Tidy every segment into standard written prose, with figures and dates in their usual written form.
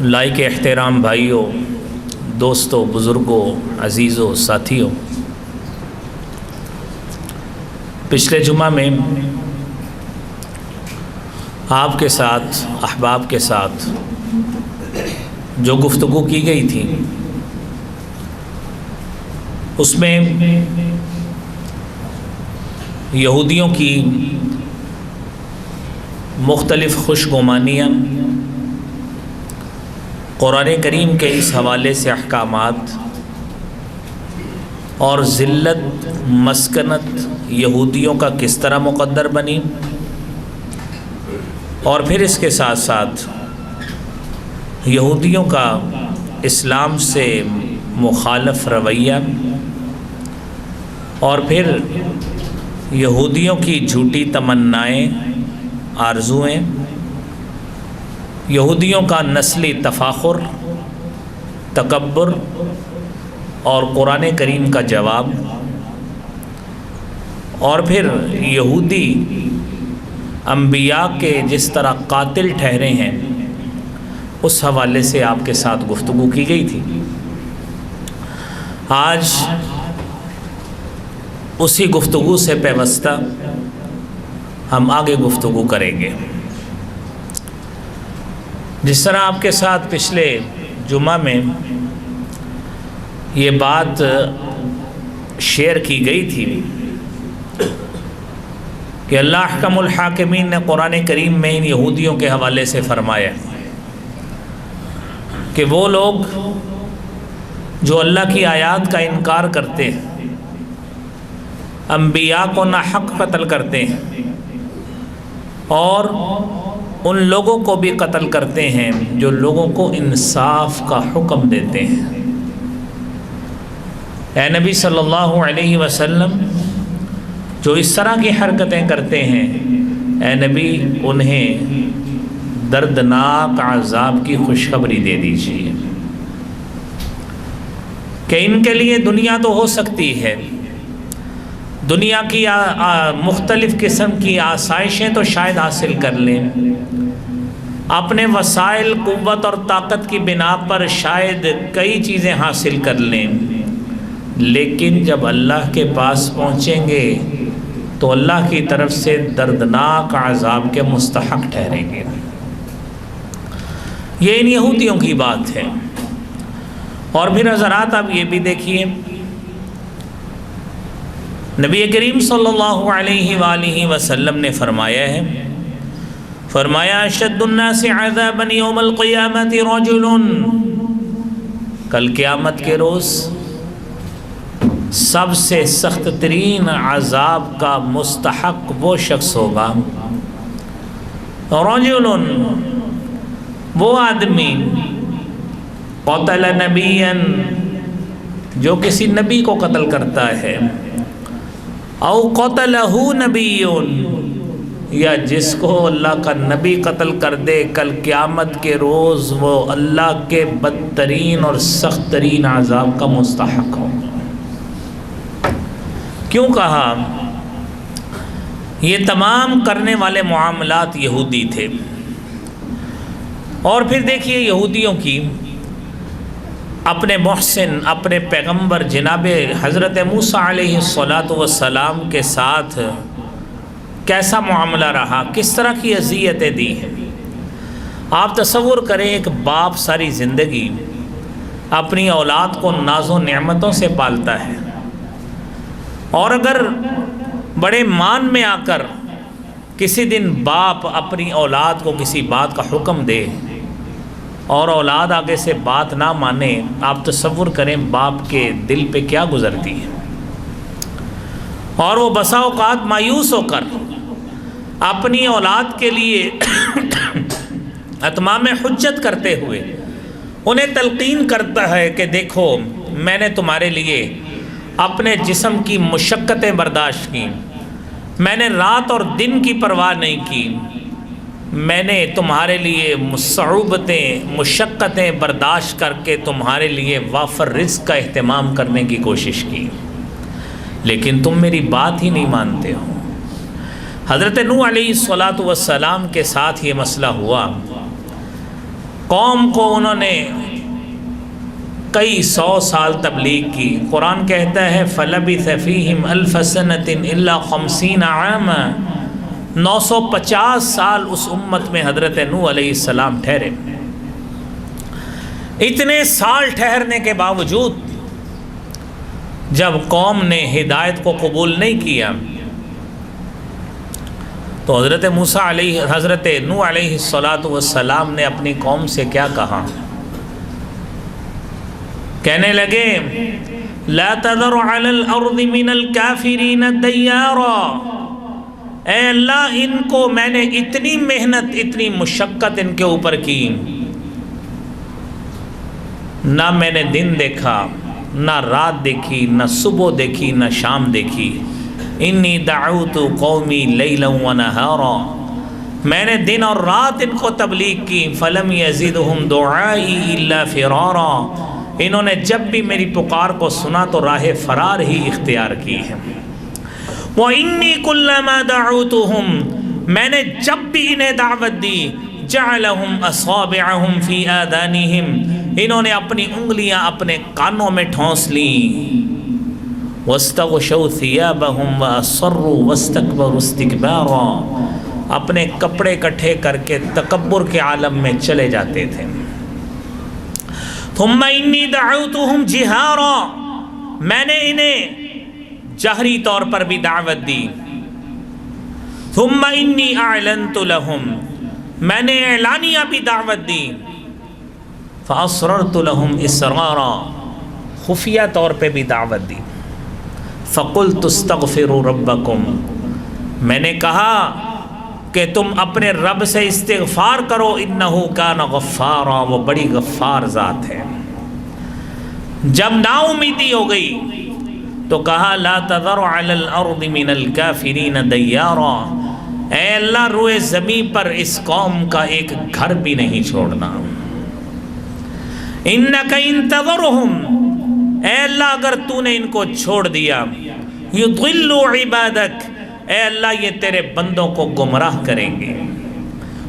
لائق احترام بھائیوں، دوستوں، بزرگوں، عزیزوں، ساتھیوں، پچھلے جمعہ میں آپ کے ساتھ، احباب کے ساتھ جو گفتگو کی گئی تھی اس میں یہودیوں کی مختلف خوشگمانیاں، قرآن کریم کے اس حوالے سے احکامات اور ذلت مسکنت یہودیوں کا کس طرح مقدر بنی، اور پھر اس کے ساتھ ساتھ یہودیوں کا اسلام سے مخالف رویہ، اور پھر یہودیوں کی جھوٹی تمنائیں، آرزوئیں، یہودیوں کا نسلی تفاخر، تکبر، اور قرآن کریم کا جواب، اور پھر یہودی انبیاء کے جس طرح قاتل ٹھہرے ہیں اس حوالے سے آپ کے ساتھ گفتگو کی گئی تھی۔ آج اسی گفتگو سے پیوستہ ہم آگے گفتگو کریں گے۔ جس طرح آپ کے ساتھ پچھلے جمعہ میں یہ بات شیئر کی گئی تھی کہ اللہ احکم الحاکمین نے قرآن کریم میں ان یہودیوں کے حوالے سے فرمایا کہ وہ لوگ جو اللہ کی آیات کا انکار کرتے ہیں، انبیاء کو ناحق قتل کرتے ہیں، اور ان لوگوں کو بھی قتل کرتے ہیں جو لوگوں کو انصاف کا حکم دیتے ہیں۔ اے نبی صلی اللہ علیہ وسلم، جو اس طرح کی حرکتیں کرتے ہیں، اے نبی انہیں دردناک عذاب کی خوشخبری دے دیجیے کہ ان کے لیے دنیا تو ہو سکتی ہے، دنیا کی مختلف قسم کی آسائشیں تو شاید حاصل کر لیں، اپنے وسائل، قوت اور طاقت کی بنا پر شاید کئی چیزیں حاصل کر لیں، لیکن جب اللہ کے پاس پہنچیں گے تو اللہ کی طرف سے دردناک عذاب کے مستحق ٹھہریں گے۔ یہ ان یہودیوں کی بات ہے۔ اور پھر حضرات آپ یہ بھی دیکھیے، نبی کریم صلی اللہ علیہ وآلہ وسلم نے فرمایا ہے، فرمایا اشد الناس عذابا یوم القیامت رجل، کل قیامت کے روز سب سے سخت ترین عذاب کا مستحق وہ شخص ہوگا، رجل، وہ آدمی، قتل نبیا، جو کسی نبی کو قتل کرتا ہے، او قتلہ نبی، یا جس کو اللہ کا نبی قتل کر دے، کل قیامت کے روز وہ اللہ کے بدترین اور سخت ترین عذاب کا مستحق ہو۔ کیوں کہا؟ یہ تمام کرنے والے معاملات یہودی تھے۔ اور پھر دیکھیے یہودیوں کی اپنے محسن، اپنے پیغمبر جناب حضرت موسیٰ علیہ السلام کے ساتھ کیسا معاملہ رہا، کس طرح کی اذیتیں دی ہیں۔ آپ تصور کریں، ایک باپ ساری زندگی اپنی اولاد کو ناز و نعمتوں سے پالتا ہے، اور اگر بڑے مان میں آ کر کسی دن باپ اپنی اولاد کو کسی بات کا حکم دے اور اولاد آگے سے بات نہ مانے، آپ تصور کریں باپ کے دل پہ کیا گزرتی ہے۔ اور وہ بسا اوقات مایوس ہو کر اپنی اولاد کے لیے اتمام حجت کرتے ہوئے انہیں تلقین کرتا ہے کہ دیکھو، میں نے تمہارے لیے اپنے جسم کی مشقتیں برداشت کی، میں نے رات اور دن کی پرواہ نہیں کی، میں نے تمہارے لیے صعوبتیں، مشقتیں برداشت کر کے تمہارے لیے وافر رزق کا اہتمام کرنے کی کوشش کی، لیکن تم میری بات ہی نہیں مانتے ہو۔ حضرت نوح علیہ السلام کے ساتھ یہ مسئلہ ہوا قوم کو انہوں نے کئی 100 سال تبلیغ کی. قرآن کہتا ہے فَلَبِثَ فِيهِمْ أَلْفَ سَنَةٍ إِلَّا 50 عَامًا. 950 سال اس امت میں حضرت نوح علیہ السلام ٹھہرے. اتنے سال ٹھہرنے کے باوجود جب قوم نے ہدایت کو قبول نہیں کیا تو حضرت نوح علیہ السلام نے اپنی قوم سے کیا کہا؟ کہنے لگے لا تذر علی الارض من الکافرین دیارا. اے اللہ ان کو میں نے اتنی محنت اتنی مشقت ان کے اوپر کی، نہ میں نے دن دیکھا نہ رات دیکھی نہ صبح دیکھی نہ شام دیکھی. انی دعوت قومی لیلا و نہارا. میں نے دن اور رات ان کو تبلیغ کی. فلم یزدہم دعائی الا فرارا. انہوں نے جب بھی میری پکار کو سنا تو راہ فرار ہی اختیار کی ہے. وَإِنِّي كُلَّمَا دَعُوتُهُمْ. میں نے جب بھی انہیں دعوت دی جَعَلَهُمْ أَصَابِعَهُمْ فِي آذَانِهِمْ. انہوں نے اپنی انگلیاں اپنے کانوں میں ٹھونس لیں. وَاسْتَغْشَوْا ثِيَابَهُمْ وَأَصَرُّوا وَاسْتَكْبَرُوا اسْتِكْبَارًا. اپنے کپڑے کٹھے کر کے تکبر کے عالم میں چلے جاتے تھے. ثُمَّ إِنِّي دَعَوْتُهُمْ جِهَارًا. میں نے انہیں جہری طور پر بھی دعوت دی. ثُمَّ إِنِّي أَعْلَنْتُ لَهُمْ. میں نے اعلانیہ بھی دعوت دی. فَأَصْرَرْتُ لَهُمْ إِسْرَارًا. خفیہ طور پہ بھی دعوت دی. فَقُلْتُ اسْتَغْفِرُوا رَبَّكُمْ. میں نے کہا کہ تم اپنے رب سے استغفار کرو. اِنَّهُ كَانَ غَفَّارًا. وہ بڑی غفار ذات ہے. جب نا امیدی ہو گئی تو کہا لا تذر علی الارض من الکافرین دیارا. اے اللہ روئے زمین پر اس قوم کا ایک گھر بھی نہیں چھوڑنا. انک ان تذرہم. اے اللہ اگر تو نے ان کو چھوڑ دیا یضلوا عبادک. اے اللہ یہ تیرے بندوں کو گمراہ کریں گے.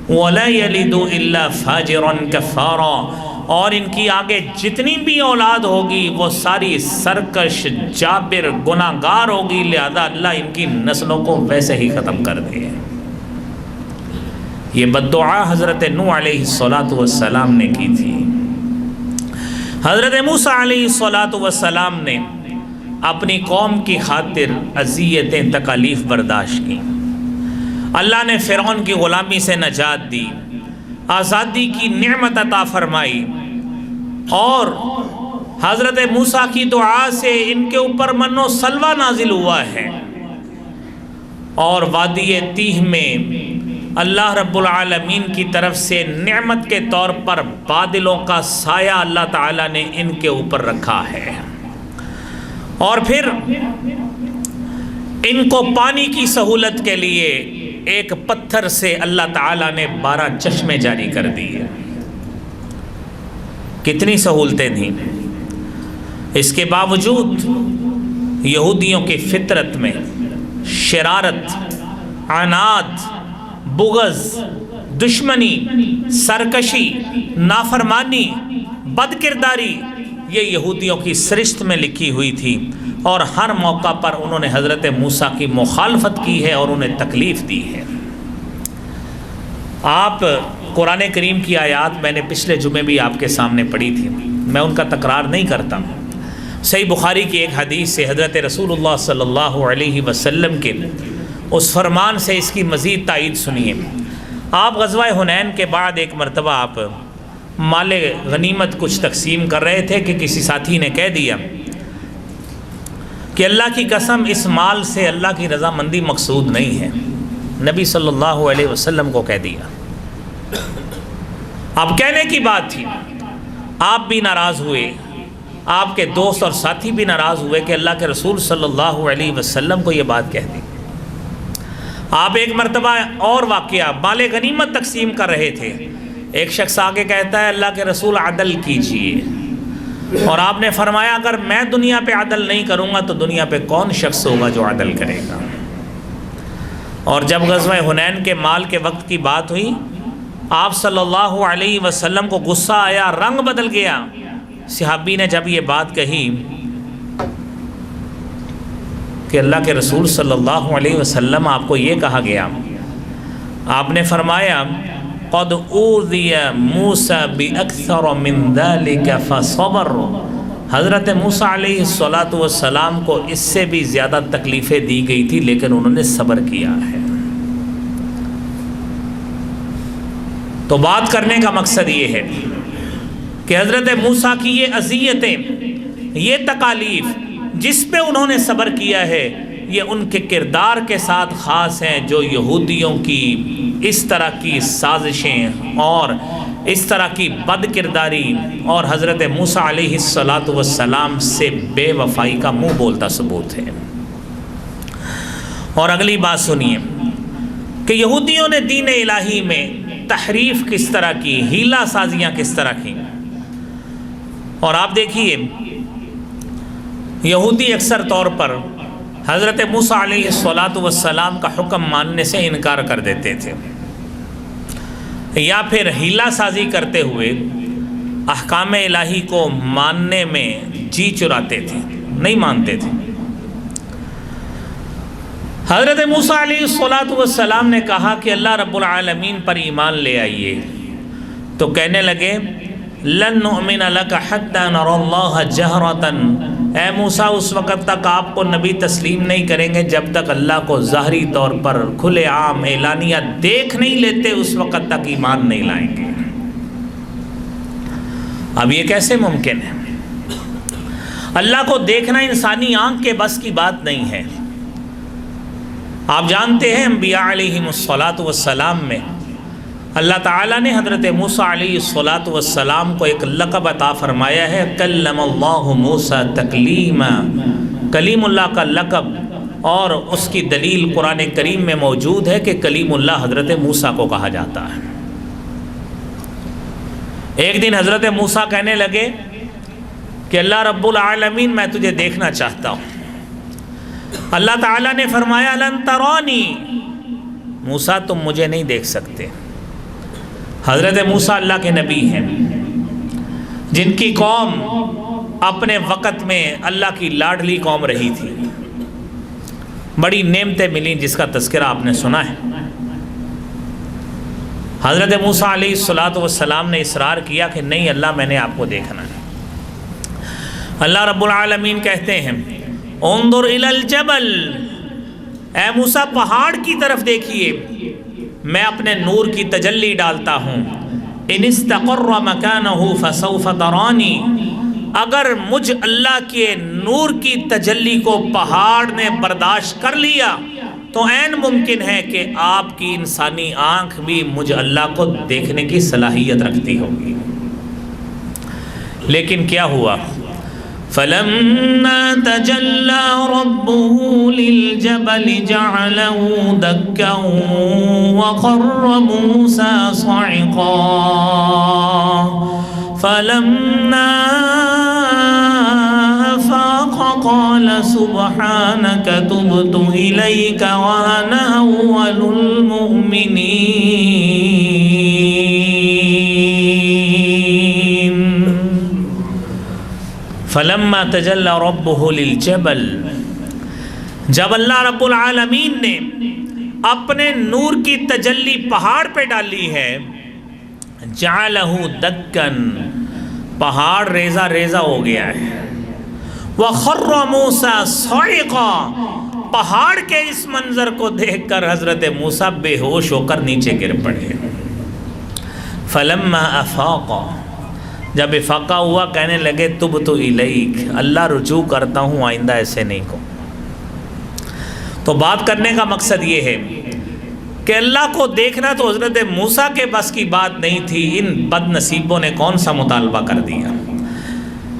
ولا یلدوا الا فاجرا کفارا. اور ان کی آگے جتنی بھی اولاد ہوگی وہ ساری سرکش جابر گناہگار ہوگی. لہذا اللہ ان کی نسلوں کو ویسے ہی ختم کر دے. یہ بددعا حضرت نوح علیہ السلام نے کی تھی. حضرت موسیٰ علیہ السلام نے اپنی قوم کی خاطر اذیتیں تکالیف برداشت کی. اللہ نے فرعون کی غلامی سے نجات دی، آزادی کی نعمت عطا فرمائی، اور حضرت موسیٰ کی دعا سے ان کے اوپر من و سلوہ نازل ہوا ہے. اور وادی تیہ میں اللہ رب العالمین کی طرف سے نعمت کے طور پر بادلوں کا سایہ اللہ تعالیٰ نے ان کے اوپر رکھا ہے. اور پھر ان کو پانی کی سہولت کے لیے ایک پتھر سے اللہ تعالیٰ نے 12 چشمے جاری کر دیے. کتنی سہولتیں تھیں. اس کے باوجود یہودیوں کی فطرت میں شرارت، عناد، بغض، دشمنی، سرکشی، نافرمانی، بد کرداری یہ یہودیوں کی سرشت میں لکھی ہوئی تھی. اور ہر موقع پر انہوں نے حضرت موسیٰ کی مخالفت کی ہے اور انہیں تکلیف دی ہے. آپ قرآن کریم کی آیات میں نے پچھلے جمعے بھی آپ کے سامنے پڑھی تھی، میں ان کا تکرار نہیں کرتا. صحیح بخاری کی ایک حدیث سے حضرت رسول اللہ صلی اللہ علیہ وسلم کے اس فرمان سے اس کی مزید تائید سنیے. آپ غزوہ حنین کے بعد ایک مرتبہ آپ مال غنیمت کچھ تقسیم کر رہے تھے کہ کسی ساتھی نے کہہ دیا کہ اللہ کی قسم اس مال سے اللہ کی رضامندی مقصود نہیں ہے. نبی صلی اللہ علیہ وسلم کو کہہ دیا. اب کہنے کی بات تھی، آپ بھی ناراض ہوئے، آپ کے دوست اور ساتھی بھی ناراض ہوئے کہ اللہ کے رسول صلی اللہ علیہ وسلم کو یہ بات کہہ دی. آپ ایک مرتبہ اور واقعہ مال غنیمت تقسیم کر رہے تھے، ایک شخص آگے کہتا ہے اللہ کے رسول عدل کیجئے، اور آپ نے فرمایا اگر میں دنیا پہ عدل نہیں کروں گا تو دنیا پہ کون شخص ہوگا جو عدل کرے گا. اور جب غزوہ حنین کے مال کے وقت کی بات ہوئی آپ صلی اللہ علیہ وسلم کو غصہ آیا، رنگ بدل گیا۔ صحابی نے جب یہ بات کہی کہ اللہ کے رسول صلی اللہ علیہ وسلم آپ کو یہ کہا گیا، آپ نے فرمایا قد اوذی موسیٰ باکثر من ذلک فصبر، حضرت موسیٰ علیہ السلام کو اس سے بھی زیادہ تکلیفیں دی گئی تھی لیکن انہوں نے صبر کیا ہے۔ تو بات کرنے کا مقصد یہ ہے کہ حضرت موسیٰ کی یہ اذیتیں، یہ تکالیف جس پہ انہوں نے صبر کیا ہے، یہ ان کے کردار کے ساتھ خاص ہیں جو یہودیوں کی اس طرح کی سازشیں اور اس طرح کی بد کرداری اور حضرت موسیٰ علیہ السلام سے بے وفائی کا منہ بولتا ثبوت ہے۔ اور اگلی بات سنیے کہ یہودیوں نے دین الہی میں تحریف کس طرح کی، ہیلہ سازیاں کس طرح کی۔ اور آپ دیکھیے یہودی اکثر طور پر حضرت موسیٰ علیہ السلام کا حکم ماننے سے انکار کر دیتے تھے، یا پھر ہیلہ سازی کرتے ہوئے احکام الہی کو ماننے میں جی چراتے تھے، نہیں مانتے تھے۔ حضرت موسیٰ علیہ السلام نے کہا کہ اللہ رب العالمین پر ایمان لے آئیے، تو کہنے لگے لن نؤمن لک حتی نری اللہ جہرۃ، اے موسیٰ اس وقت تک آپ کو نبی تسلیم نہیں کریں گے جب تک اللہ کو ظاہری طور پر کھلے عام اعلانیہ دیکھ نہیں لیتے، اس وقت تک ایمان نہیں لائیں گے۔ اب یہ کیسے ممکن ہے؟ اللہ کو دیکھنا انسانی آنکھ کے بس کی بات نہیں ہے۔ آپ جانتے ہیں انبیاء علیہم السلام میں اللہ تعالیٰ نے حضرت موسیٰ علیہ السلام کو ایک لقب عطا فرمایا ہے، کلم اللہ موسیٰ تکلیما، کلیم اللہ کا لقب، اور اس کی دلیل قرآن کریم میں موجود ہے کہ کلیم اللہ حضرت موسیٰ کو کہا جاتا ہے۔ ایک دن حضرت موسیٰ کہنے لگے کہ اللہ رب العالمین میں تجھے دیکھنا چاہتا ہوں۔ اللہ تعالیٰ نے فرمایا لن ترانی، موسیٰ تم مجھے نہیں دیکھ سکتے۔ حضرت موسیٰ اللہ کے نبی ہیں جن کی قوم اپنے وقت میں اللہ کی لاڈلی قوم رہی تھی، بڑی نعمتیں ملیں جس کا تذکرہ آپ نے سنا ہے۔ حضرت موسیٰ علیہ السلام نے اصرار کیا کہ نہیں اللہ میں نے آپ کو دیکھنا ہے۔ اللہ رب العالمین کہتے ہیں انظر الی الجبل، اے موسیٰ پہاڑ کی طرف دیکھیے، میں اپنے نور کی تجلی ڈالتا ہوں، ان استقر مکانہ فسوف ترانی، اگر مجھ اللہ کے نور کی تجلی کو پہاڑ نے برداشت کر لیا تو عین ممکن ہے کہ آپ کی انسانی آنکھ بھی مجھ اللہ کو دیکھنے کی صلاحیت رکھتی ہوگی۔ لیکن کیا ہوا؟ فَلَمَّا تَجَلَّى رَبُّهُ لِلْجَبَلِ جَعَلَهُ دَكًّا وَخَرَّ مُوسَىٰ صَعِقًا فَلَمَّا أَفَاقَ قَالَ سُبْحَانَكَ تُبْتُ إِلَيْكَ وَأَنَا أَوَّلُ الْمُؤْمِنِينَ۔ فلما تجلی ربہ للجبل، جب اللہ رب العالمین نے اپنے نور کی تجلی پہاڑ پہ ڈالی ہے، جعلہ دکن، پہاڑ ریزہ ریزہ ہو گیا ہے، وخر موسیٰ صعقا، پہاڑ کے اس منظر کو دیکھ کر حضرت موسیٰ بے ہوش ہو کر نیچے گر پڑے۔ فلما افاق، جب افاقہ ہوا کہنے لگے تبت الیک، اللہ رجوع کرتا ہوں آئندہ ایسے نہیں کو۔ تو بات کرنے کا مقصد یہ ہے کہ اللہ کو دیکھنا تو حضرت موسیٰ کے بس کی بات نہیں تھی، ان بد نصیبوں نے کون سا مطالبہ کر دیا۔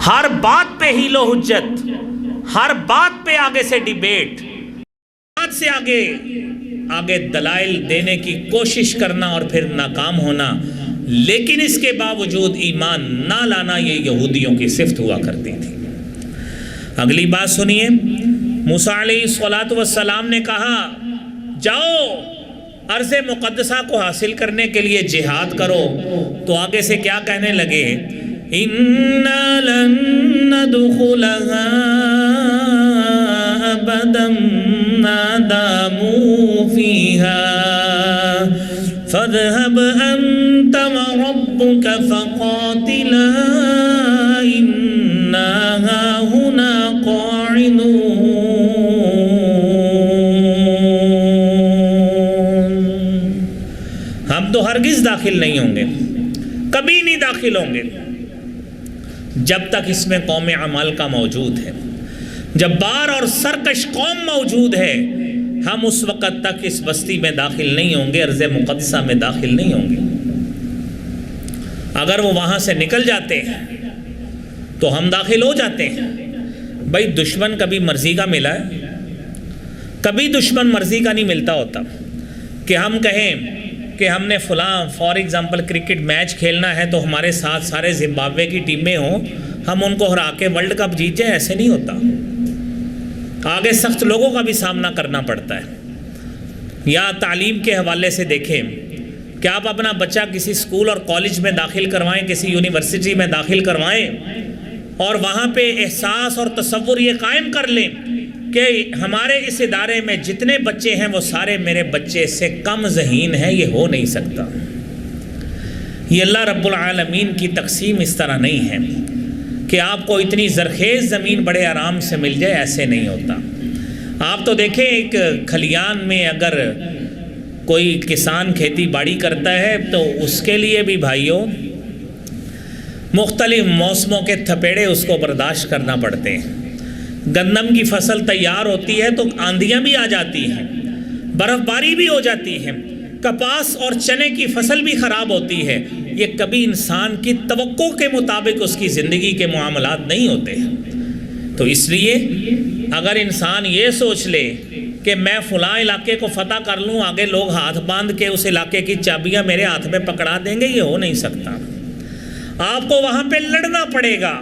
ہر بات پہ حیل و حجت، ہر بات پہ آگے سے ڈیبیٹ، بات سے آگے دلائل دینے کی کوشش کرنا اور پھر ناکام ہونا، لیکن اس کے باوجود ایمان نہ لانا، یہ یہودیوں کی صفت ہوا کرتی تھی۔ اگلی بات سنیے، موسیٰ علیہ السلام نے کہا جاؤ ارض مقدسہ کو حاصل کرنے کے لیے جہاد کرو، تو آگے سے کیا کہنے لگے؟ اِنَّا لَن نَّدْخُلَهَا أَبَدًا مَّا دَامُوا فِيهَا فَاذْهَبْ أَنتَ وَرَبُّكَ فَقَاتِلَا إِنَّا هَاهُنَا قَاعِدُونَ۔ ہم تو ہرگز داخل نہیں ہوں گے، کبھی نہیں داخل ہوں گے جب تک اس میں قوم عمال کا موجود ہے، جبار اور سرکش قوم موجود ہے، ہم اس وقت تک اس بستی میں داخل نہیں ہوں گے، ارض مقدسہ میں داخل نہیں ہوں گے۔ اگر وہ وہاں سے نکل جاتے ہیں تو ہم داخل ہو جاتے ہیں۔ بھائی دشمن کبھی مرضی کا ملا ہے؟ کبھی دشمن مرضی کا نہیں ملتا ہوتا کہ ہم کہیں کہ ہم نے فلاں فار ایگزامپل کرکٹ میچ کھیلنا ہے تو ہمارے ساتھ سارے زمبابوے کی ٹیمیں ہوں، ہم ان کو ہرا کے ورلڈ کپ جیت جائیں، ایسے نہیں ہوتا۔ آگے سخت لوگوں کا بھی سامنا کرنا پڑتا ہے۔ یا تعلیم کے حوالے سے دیکھیں کہ آپ اپنا بچہ کسی اسکول اور کالج میں داخل کروائیں، کسی یونیورسٹی میں داخل کروائیں، اور وہاں پہ احساس اور تصور یہ قائم کر لیں کہ ہمارے اس ادارے میں جتنے بچے ہیں وہ سارے میرے بچے سے کم ذہین ہیں، یہ ہو نہیں سکتا۔ یہ اللہ رب العالمین کی تقسیم اس طرح نہیں ہے کہ آپ کو اتنی زرخیز زمین بڑے آرام سے مل جائے، ایسے نہیں ہوتا۔ آپ تو دیکھیں ایک کھلیان میں اگر کوئی کسان کھیتی باڑی کرتا ہے تو اس کے لیے بھی بھائیوں مختلف موسموں کے تھپیڑے اس کو برداشت کرنا پڑتے ہیں۔ گندم کی فصل تیار ہوتی ہے تو آندھیاں بھی آ جاتی ہیں، برف باری بھی ہو جاتی ہے، کپاس اور چنے کی فصل بھی خراب ہوتی ہے۔ یہ کبھی انسان کی توقع کے مطابق اس کی زندگی کے معاملات نہیں ہوتے ہیں۔ تو اس لیے اگر انسان یہ سوچ لے کہ میں فلاں علاقے کو فتح کر لوں، آگے لوگ ہاتھ باندھ کے اس علاقے کی چابیاں میرے ہاتھ میں پکڑا دیں گے، یہ ہو نہیں سکتا۔ آپ کو وہاں پہ لڑنا پڑے گا،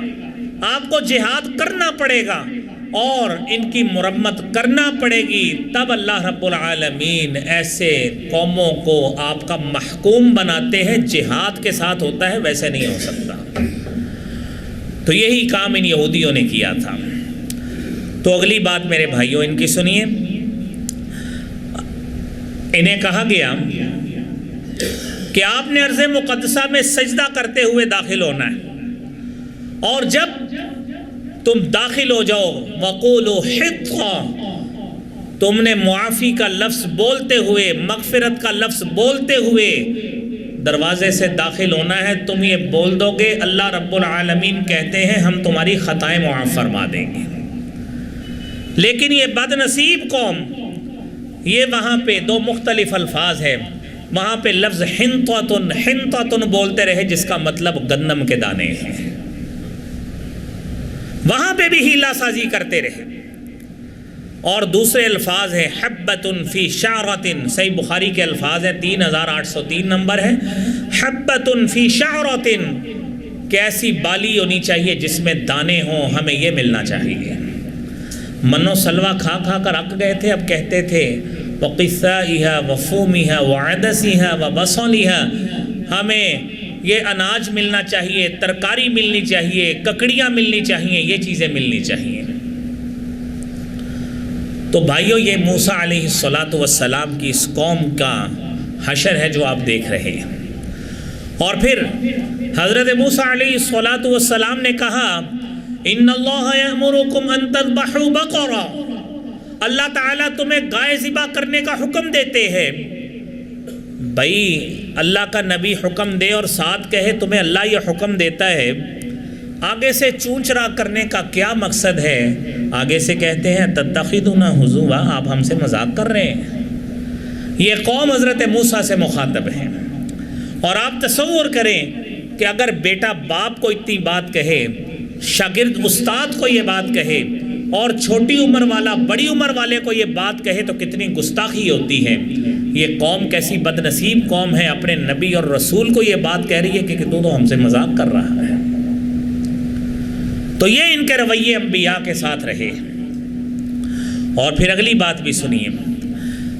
آپ کو جہاد کرنا پڑے گا اور ان کی مرمت کرنا پڑے گی، تب اللہ رب العالمین ایسے قوموں کو آپ کا محکوم بناتے ہیں۔ جہاد کے ساتھ ہوتا ہے، ویسے نہیں ہو سکتا۔ تو یہی کام ان یہودیوں نے کیا تھا۔ تو اگلی بات میرے بھائیوں ان کی سنیے، انہیں کہا گیا کہ آپ نے ارض مقدسہ میں سجدہ کرتے ہوئے داخل ہونا ہے، اور جب تم داخل ہو جاؤ وَقُولُوا حِطَّةٌ، تم نے معافی کا لفظ بولتے ہوئے، مغفرت کا لفظ بولتے ہوئے دروازے سے داخل ہونا ہے۔ تم یہ بول دو گے، اللہ رب العالمین کہتے ہیں ہم تمہاری خطائیں معاف فرما دیں گے۔ لیکن یہ بد نصیب قوم، یہ وہاں پہ دو مختلف الفاظ ہیں، وہاں پہ لفظ حنطۃ بولتے رہے جس کا مطلب گندم کے دانے ہیں، وہاں پہ بھی ہیلا سازی کرتے رہے۔ اور دوسرے الفاظ ہیں حبۃ فی شعرۃ، صحیح بخاری کے الفاظ ہیں، 3803 نمبر ہے، حبۃ فی شعرۃ، کہ ایسی بالی ہونی چاہیے جس میں دانے ہوں، ہمیں یہ ملنا چاہیے۔ منو سلوا کھا کھا کر اک گئے تھے، اب کہتے تھے وَقِثَّائِهَا وَفُومِهَا وَعَدَسِهَا وَبَصَلِهَا، ہمیں یہ اناج ملنا چاہیے، ترکاری ملنی چاہیے، ککڑیاں ملنی چاہیے، یہ چیزیں ملنی چاہیے۔ تو بھائیو یہ موسیٰ علیہ السلام کی اس قوم کا حشر ہے جو آپ دیکھ رہے ہیں۔ اور پھر حضرت موسیٰ علیہ السلام نے کہا ان اللہ یأمرکم ان تذبحوا بقرہ، اللہ تعالیٰ تمہیں گائے ذبح کرنے کا حکم دیتے ہیں۔ بھائی اللہ کا نبی حکم دے اور ساتھ کہے تمہیں اللہ یہ حکم دیتا ہے، آگے سے چونچرا کرنے کا کیا مقصد ہے؟ آگے سے کہتے ہیں تتخذون ہزوا، آپ ہم سے مذاق کر رہے ہیں۔ یہ قوم حضرت موسیٰ سے مخاطب ہے، اور آپ تصور کریں کہ اگر بیٹا باپ کو اتنی بات کہے، شاگرد استاد کو یہ بات کہے، اور چھوٹی عمر والا بڑی عمر والے کو یہ بات کہے تو کتنی گستاخی ہوتی ہے۔ یہ قوم کیسی بد نصیب قوم ہے، اپنے نبی اور رسول کو یہ بات کہہ رہی ہے کہ تو ہم سے مذاق کر رہا ہے۔ تو یہ ان کے رویے انبیاء کے ساتھ رہے۔ اور پھر اگلی بات بھی سنیے،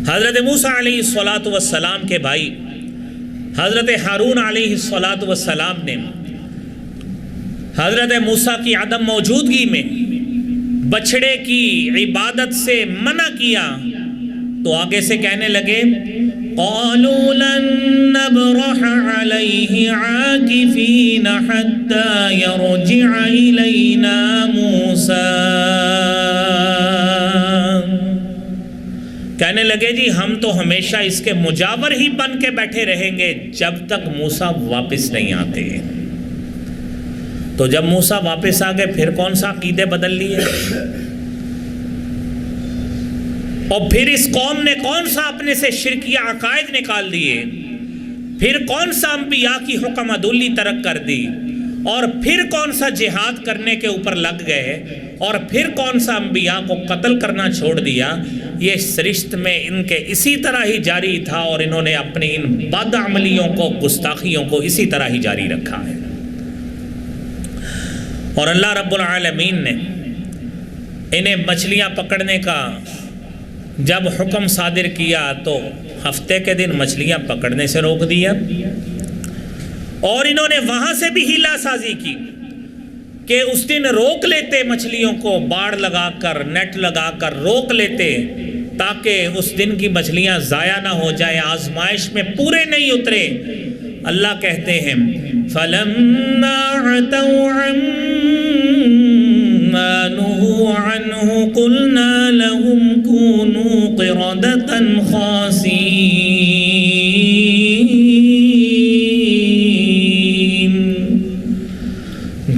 حضرت موسیٰ علیہ السلام کے بھائی حضرت ہارون علیہ السلام نے حضرت موسیٰ کی عدم موجودگی میں بچھڑے کی عبادت سے منع کیا تو آگے سے کہنے لگے قالوا لن نبرح علیہ عاکفین حتی یرجع الینا موسیٰ، کہنے لگے جی ہم تو ہمیشہ اس کے مجاور ہی بن کے بیٹھے رہیں گے جب تک موسیٰ واپس نہیں آتے۔ تو جب موسیٰ واپس آ گئے پھر کون سا عقیدے بدل لیے، اور پھر اس قوم نے کون سا اپنے سے شرکیہ عقائد نکال دیے، پھر کون سا انبیاء کی حکم عدولی ترک کر دی، اور پھر کون سا جہاد کرنے کے اوپر لگ گئے، اور پھر کون سا انبیاء کو قتل کرنا چھوڑ دیا۔ یہ سرشت میں ان کے اسی طرح ہی جاری تھا، اور انہوں نے اپنی ان بد عملیوں کو، گستاخیوں کو اسی طرح ہی جاری رکھا ہے۔ اور اللہ رب العالمین نے انہیں مچھلیاں پکڑنے کا جب حکم صادر کیا تو ہفتے کے دن مچھلیاں پکڑنے سے روک دیا، اور انہوں نے وہاں سے بھی ہیلا سازی کی کہ اس دن روک لیتے مچھلیوں کو، باڑ لگا کر، نیٹ لگا کر روک لیتے تاکہ اس دن کی مچھلیاں ضائع نہ ہو جائیں، آزمائش میں پورے نہیں اترے۔ اللہ کہتے ہیں فَلَمَّا عَتَوْا عَمَّا نُهُوا عَنْهُ قُلْنَا لَهُمْ كُونُوا قِرَدَةً خَاسِئِينَ۔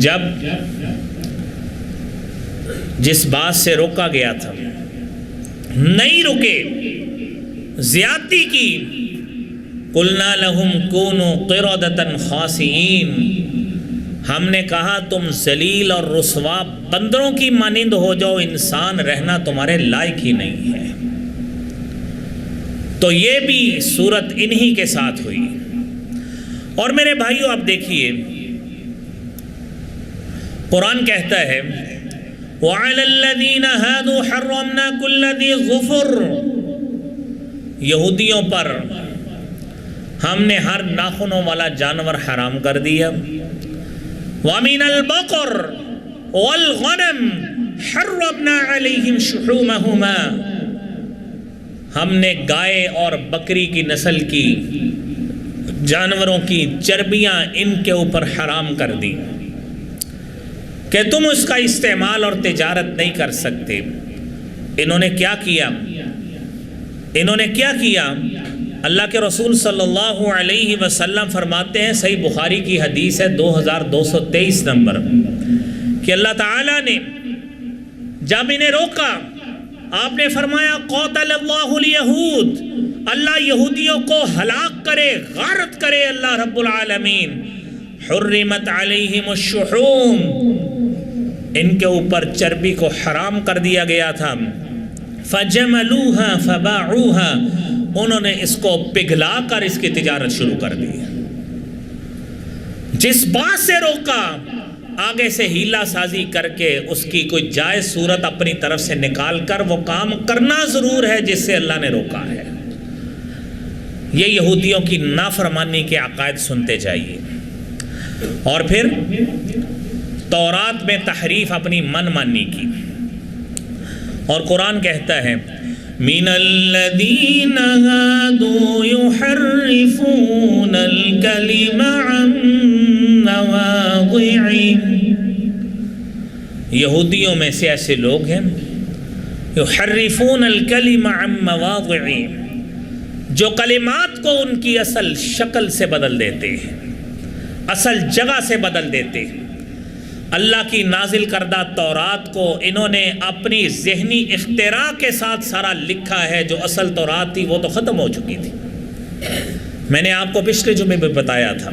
جب جس بات سے روکا گیا تھا نہیں رکے، زیادتی کی، قُلْنَا لَهُمْ كُونُوا قِرَدَةً خَاسِئِينَ، ہم نے کہا تم ذلیل اور رسوا بندروں کی مانند ہو جاؤ، انسان رہنا تمہارے لائق ہی نہیں ہے۔ تو یہ بھی صورت انہی کے ساتھ ہوئی۔ اور میرے بھائیو آپ دیکھیے قرآن کہتا ہے وَعَلَى الَّذِينَ هَادُوا حَرَّمْنَا كُلَّ ذِي ظُفُرٍ، یہودیوں پر ہم نے ہر ناخنوں والا جانور حرام کر دیا۔ وَمِنَ الْبَقَرِ وَالْغَنَمِ حَرَّمْنَا عَلَيْهِمْ شُحُومَهُمَا، ہم نے گائے اور بکری کی نسل کی جانوروں کی چربیاں ان کے اوپر حرام کر دی کہ تم اس کا استعمال اور تجارت نہیں کر سکتے۔ انہوں نے کیا کیا؟ اللہ کے رسول صلی اللہ علیہ وسلم فرماتے ہیں، صحیح بخاری کی حدیث ہے 2223 نمبر، کہ اللہ تعالیٰ نے جب انہیں روکا آپ نے فرمایا قاتل اللہ الیہود، اللہ یہودیوں کو ہلاک کرے، غارت کرے اللہ رب العالمین۔ حرمت علیہم الشحوم، ان کے اوپر چربی کو حرام کر دیا گیا تھا۔ فجملوها فباعوها، انہوں نے اس کو پگھلا کر اس کی تجارت شروع کر دی۔ جس بات سے روکا آگے سے ہیلا سازی کر کے اس کی کوئی جائز صورت اپنی طرف سے نکال کر وہ کام کرنا ضرور ہے جس سے اللہ نے روکا ہے۔ یہ یہودیوں کی نافرمانی کے عقائد سنتے جائیے۔ اور پھر تورات میں تحریف اپنی من مانی کی، اور قرآن کہتا ہے من الذین هادوا یحرفون الکلم عن مواضعه، یہودیوں میں سے ایسے لوگ ہیں یحرفون الکلم عن مواضعه، جو کلمات کو ان کی اصل شکل سے بدل دیتے ہیں، اصل جگہ سے بدل دیتے ہیں۔ اللہ کی نازل کردہ تورات کو انہوں نے اپنی ذہنی اختراع کے ساتھ سارا لکھا ہے، جو اصل تورات تھی وہ تو ختم ہو چکی تھی۔ میں نے آپ کو پچھلے جمعے میں بتایا تھا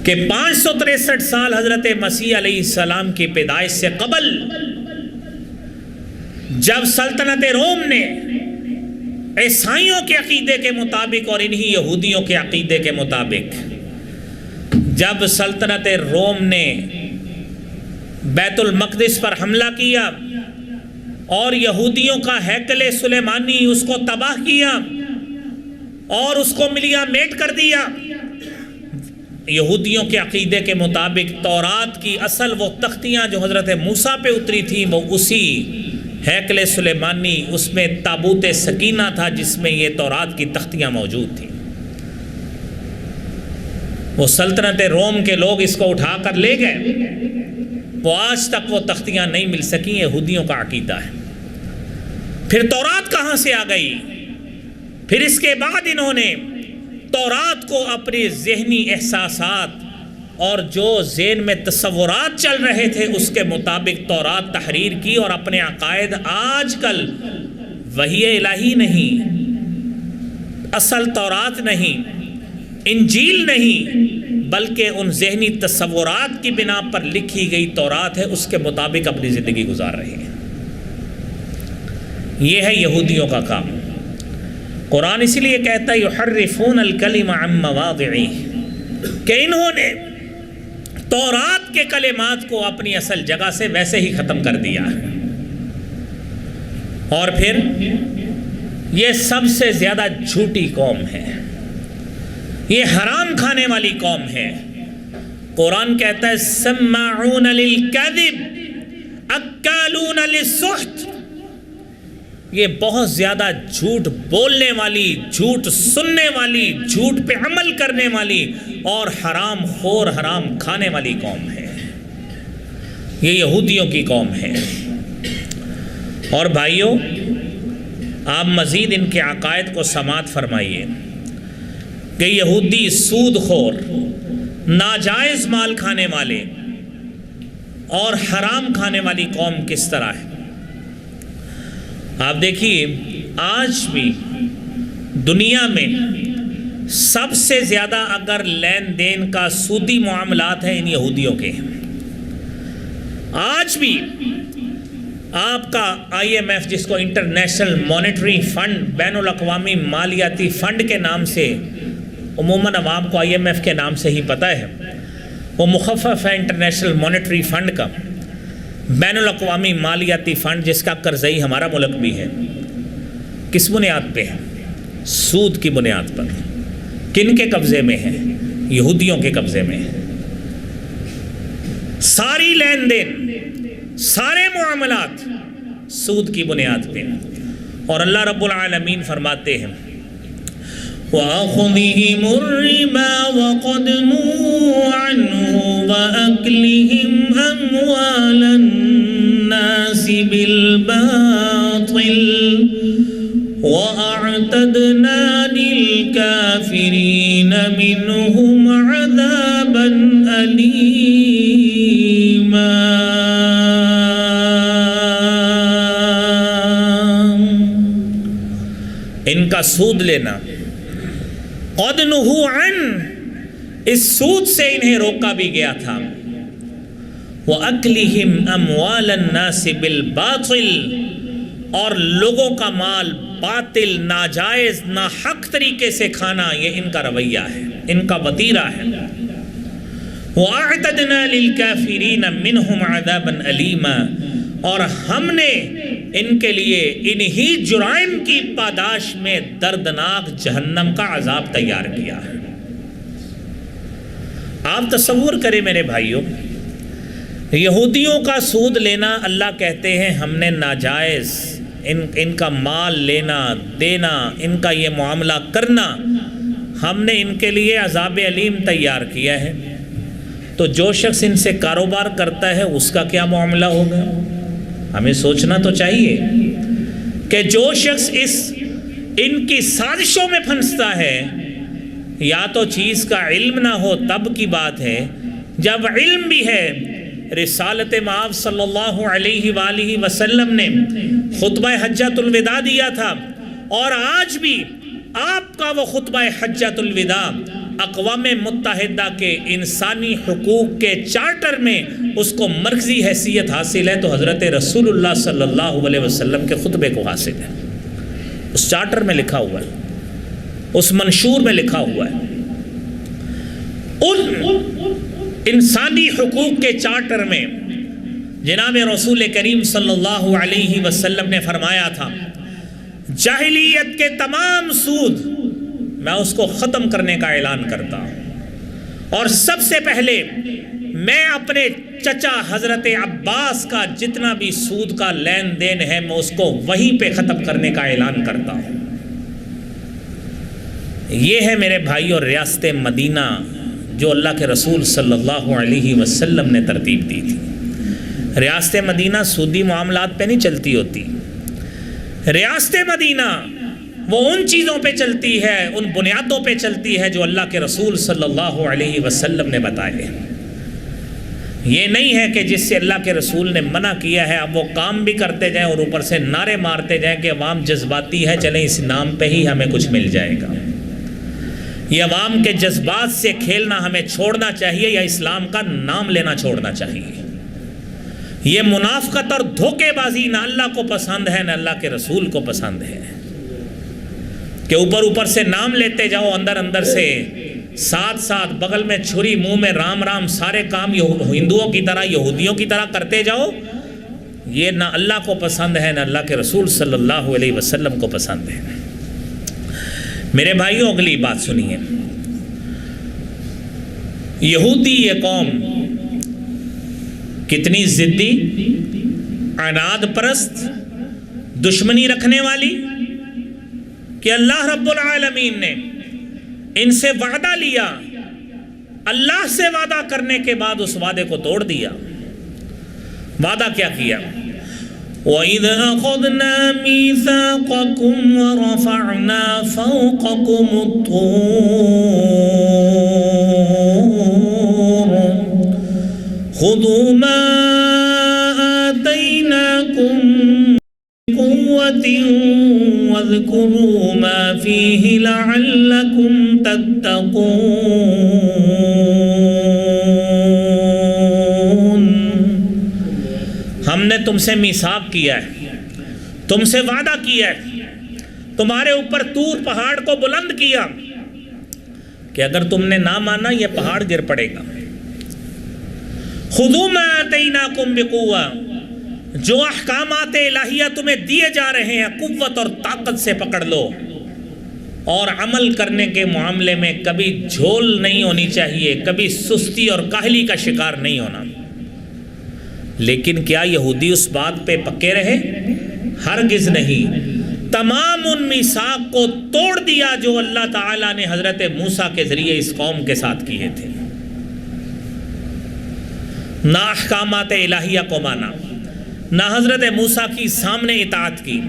کہ 563 سال حضرت مسیح علیہ السلام کی پیدائش سے قبل جب سلطنت روم نے عیسائیوں کے عقیدے کے مطابق اور انہی یہودیوں کے عقیدے کے مطابق جب سلطنت روم نے بیت المقدس پر حملہ کیا اور یہودیوں کا ہیکل سلیمانی اس کو تباہ کیا اور اس کو ملیا میٹ کر دیا۔ یہودیوں کے عقیدے کے مطابق تورات کی اصل وہ تختیاں جو حضرت موسیٰ پہ اتری تھیں وہ اسی ہیکل سلیمانی، اس میں تابوت سکینہ تھا جس میں یہ تورات کی تختیاں موجود تھیں۔ وہ سلطنت روم کے لوگ اس کو اٹھا کر لے گئے، وہ آج تک وہ تختیاں نہیں مل سکیں، یہودیوں کا عقیدہ ہے۔ پھر تورات کہاں سے آ گئی؟ پھر اس کے بعد انہوں نے تورات کو اپنے ذہنی احساسات اور جو ذہن میں تصورات چل رہے تھے اس کے مطابق تورات تحریر کی، اور اپنے عقائد آج کل وحی الہی نہیں، اصل تورات نہیں، انجیل نہیں، بلکہ ان ذہنی تصورات کی بنا پر لکھی گئی تورات ہے، اس کے مطابق اپنی زندگی گزار رہے ہیں۔ یہ ہے یہودیوں کا کام۔ قرآن اسی لیے کہتا ہے یحرفون الکلم عن مواضعہ، کہ انہوں نے تورات کے کلمات کو اپنی اصل جگہ سے ویسے ہی ختم کر دیا ہے۔ اور پھر یہ سب سے زیادہ جھوٹی قوم ہے، یہ حرام کھانے والی قوم ہے۔ قرآن کہتا ہے سماعون للکذب اکالون للسحت، یہ بہت زیادہ جھوٹ بولنے والی، جھوٹ سننے والی، جھوٹ پہ عمل کرنے والی اور حرام خور، حرام کھانے والی قوم ہے۔ یہ یہودیوں کی قوم ہے۔ اور بھائیوں، آپ مزید ان کے عقائد کو سماعت فرمائیے کہ یہودی سود خور، ناجائز مال کھانے والے اور حرام کھانے والی قوم کس طرح ہے۔ آپ دیکھیے آج بھی دنیا میں سب سے زیادہ اگر لین دین کا سودی معاملات ہیں ان یہودیوں کے۔ آج بھی آپ کا IMF، جس کو انٹرنیشنل مانیٹری فنڈ، بین الاقوامی مالیاتی فنڈ کے نام سے، عموماً عوام کو IMF کے نام سے ہی پتہ ہے، وہ مخفف ہے انٹرنیشنل مانیٹری فنڈ کا، بین الاقوامی مالیاتی فنڈ جس کا قرضئی ہمارا ملک بھی ہے۔ کس بنیاد پہ ہے؟ سود کی بنیاد پر۔ کن کے قبضے میں ہے؟ یہودیوں کے قبضے میں ہے۔ ساری لین دین، سارے معاملات سود کی بنیاد پہ۔ اور اللہ رب العالمین فرماتے ہیں وَأَخْذِهِمُ الرِّبَا وَقَدْ نُهُوا عَنْهُ وَأَكْلِهِمْ أَمْوَالَ النَّاسِ بِالْبَاطِلِ وَأَعْتَدْنَا لِلْكَافِرِينَ مِنْهُمْ عَذَابًا أَلِيمًا۔ ان کا سود لینا، قد نہوا عن، اس سود سے انہیں روکا بھی گیا تھا۔ وَأَكْلِهِمْ أَمْوَالَ النَّاسِ بِالْبَاطِلِ، اور لوگوں کا مال باطل، ناجائز، ناحق طریقے سے کھانا، یہ ان کا رویہ ہے، ان کا وتیرہ ہے۔ وَأَعْتَدْنَا لِلْكَافِرِينَ مِنْهُمْ عَذَابًا أَلِيمًا، اور ہم نے ان کے لیے انہی جرائم کی پاداش میں دردناک جہنم کا عذاب تیار کیا ہے۔ آپ تصور کریں میرے بھائیوں، یہودیوں کا سود لینا، اللہ کہتے ہیں ہم نے ناجائز ان کا مال لینا، دینا، ان کا یہ معاملہ کرنا، ہم نے ان کے لیے عذاب علیم تیار کیا ہے۔ تو جو شخص ان سے کاروبار کرتا ہے اس کا کیا معاملہ ہوگا؟ ہمیں سوچنا تو چاہیے کہ جو شخص ان کی سازشوں میں پھنستا ہے، یا تو چیز کا علم نہ ہو تب کی بات ہے، جب علم بھی ہے۔ رسالت مآب صلی اللہ علیہ وآلہ وسلم نے خطبہ حجۃ الوداع دیا تھا، اور آج بھی آپ کا وہ خطبہ حجۃ الوداع اقوام متحدہ کے انسانی حقوق کے چارٹر میں اس کو مرکزی حیثیت حاصل ہے، تو حضرت رسول اللہ صلی اللہ علیہ وسلم کے خطبے کو حاصل ہے۔ اس چارٹر میں لکھا ہوا ہے، اس منشور میں لکھا ہوا ہے، ان انسانی حقوق کے چارٹر میں جناب رسول کریم صلی اللہ علیہ وسلم نے فرمایا تھا جاہلیت کے تمام سود میں اس کو ختم کرنے کا اعلان کرتا ہوں، اور سب سے پہلے میں اپنے چچا حضرت عباس کا جتنا بھی سود کا لین دین ہے میں اس کو وہیں پہ ختم کرنے کا اعلان کرتا ہوں۔ یہ ہے میرے بھائی اور ریاست مدینہ جو اللہ کے رسول صلی اللہ علیہ وسلم نے ترتیب دی تھی۔ ریاست مدینہ سودی معاملات پہ نہیں چلتی ہوتی، ریاست مدینہ وہ ان چیزوں پہ چلتی ہے، ان بنیادوں پہ چلتی ہے جو اللہ کے رسول صلی اللہ علیہ وسلم نے بتائے۔ یہ نہیں ہے کہ جس سے اللہ کے رسول نے منع کیا ہے اب وہ کام بھی کرتے جائیں اور اوپر سے نعرے مارتے جائیں کہ عوام جذباتی ہے، چلیں اس نام پہ ہی ہمیں کچھ مل جائے گا۔ یہ عوام کے جذبات سے کھیلنا ہمیں چھوڑنا چاہیے یا اسلام کا نام لینا چھوڑنا چاہیے۔ یہ منافقت اور دھوکے بازی نہ اللہ کو پسند ہے نہ اللہ کے رسول کو پسند ہے، کہ اوپر سے نام لیتے جاؤ، اندر سے ساتھ ساتھ بغل میں چھری منہ میں رام رام سارے کام ہندوؤں کی طرح یہودیوں کی طرح کرتے جاؤ۔ یہ نہ اللہ کو پسند ہے نہ اللہ کے رسول صلی اللہ علیہ وسلم کو پسند ہے۔ میرے بھائیوں اگلی بات سنیے، یہودی یہ قوم کتنی ضدی، عناد پرست، دشمنی رکھنے والی کہ اللہ رب العالمین نے ان سے وعدہ لیا، اللہ سے وعدہ کرنے کے بعد اس وعدے کو توڑ دیا۔ وعدہ کیا کیا؟ وَإِذْ أَخَذْنَا مِيثَاقَكُمْ وَرَفَعْنَا فَوْقَكُمُ الطُّورَ خُذُوا مَا آتَيْنَاكُمْ بِقُوَّةٍ وَاذْكُرُوا مَا فِيهِ لَعَلَّكُمْ تَتَّقُونَ۔ ہم نے تم سے میثاق کیا ہے، تم سے وعدہ کیا ہے، تمہارے اوپر طور پہاڑ کو بلند کیا کہ اگر تم نے نہ مانا یہ پہاڑ گر پڑے گا۔ خُذُوا مَا آتَيْنَاكُمْ بِقُوَّةٍ، جو احکامات الہیہ تمہیں دیے جا رہے ہیں قوت اور طاقت سے پکڑ لو، اور عمل کرنے کے معاملے میں کبھی جھول نہیں ہونی چاہیے، کبھی سستی اور کاہلی کا شکار نہیں ہونا۔ لیکن کیا یہودی اس بات پہ پکے رہے؟ ہرگز نہیں، تمام ان میثاق کو توڑ دیا جو اللہ تعالیٰ نے حضرت موسیٰ کے ذریعے اس قوم کے ساتھ کیے تھے۔ نہ احکامات الہیہ کو مانا، نہ حضرت موسیٰ کی سامنے اطاعت کی،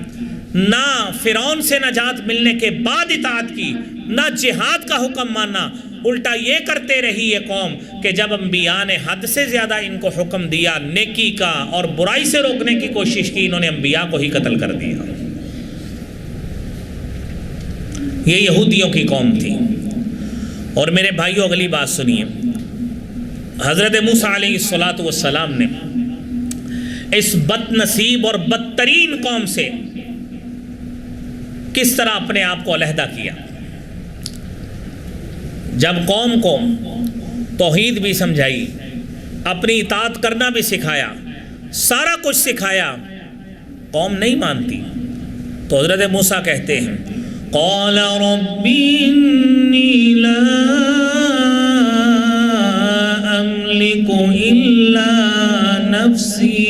نہ فرعون سے نجات ملنے کے بعد اطاعت کی، نہ جہاد کا حکم مانا، الٹا یہ کرتے رہی یہ قوم کہ جب انبیاء نے حد سے زیادہ ان کو حکم دیا نیکی کا اور برائی سے روکنے کی کوشش کی، انہوں نے انبیاء کو ہی قتل کر دیا۔ یہ یہودیوں کی قوم تھی۔ اور میرے بھائیوں اگلی بات سنیے، حضرت موسیٰ علیہ السلام نے اس بد نصیب اور بدترین قوم سے کس طرح اپنے آپ کو علیحدہ کیا۔ جب قوم کو توحید بھی سمجھائی، اپنی اطاعت کرنا بھی سکھایا، سارا کچھ سکھایا، قوم نہیں مانتی، تو حضرت موسیٰ کہتے ہیں قَالَ رَبِّ إِنِّي لَا أَمْلِكُ إِلَّا نَفْسِي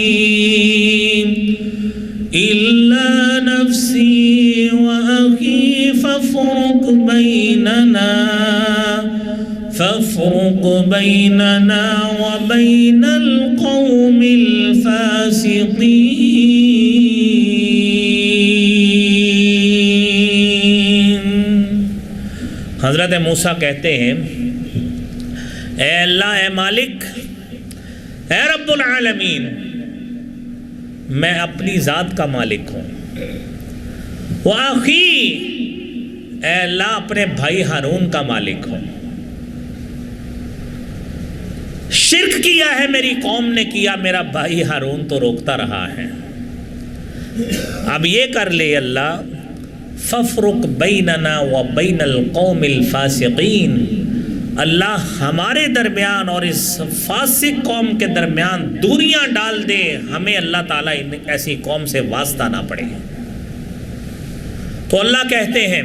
وَأَخِي فَافْرُقْ بَيْنَنَا وَبَيْنَ الْقَوْمِ الْفَاسِقِينَ۔ حضرت موسیٰ کہتے ہیں اے اللہ، اے مالک، اے رب العالمین، میں اپنی ذات کا مالک ہوں، وآخی، اے اللہ اپنے بھائی ہارون کا مالک ہوں۔ شرک کیا ہے میری قوم نے کیا، میرا بھائی ہارون تو روکتا رہا ہے، اب یہ کر لے اللہ، فَافْرُقْ بَيْنَنَا وَبَيْنَ الْقَوْمِ الْفَاسِقِينَ، اللہ ہمارے درمیان اور اس فاسق قوم کے درمیان دوریاں ڈال دے، ہمیں اللہ تعالیٰ ایسی قوم سے واسطہ نہ پڑے۔ تو اللہ کہتے ہیں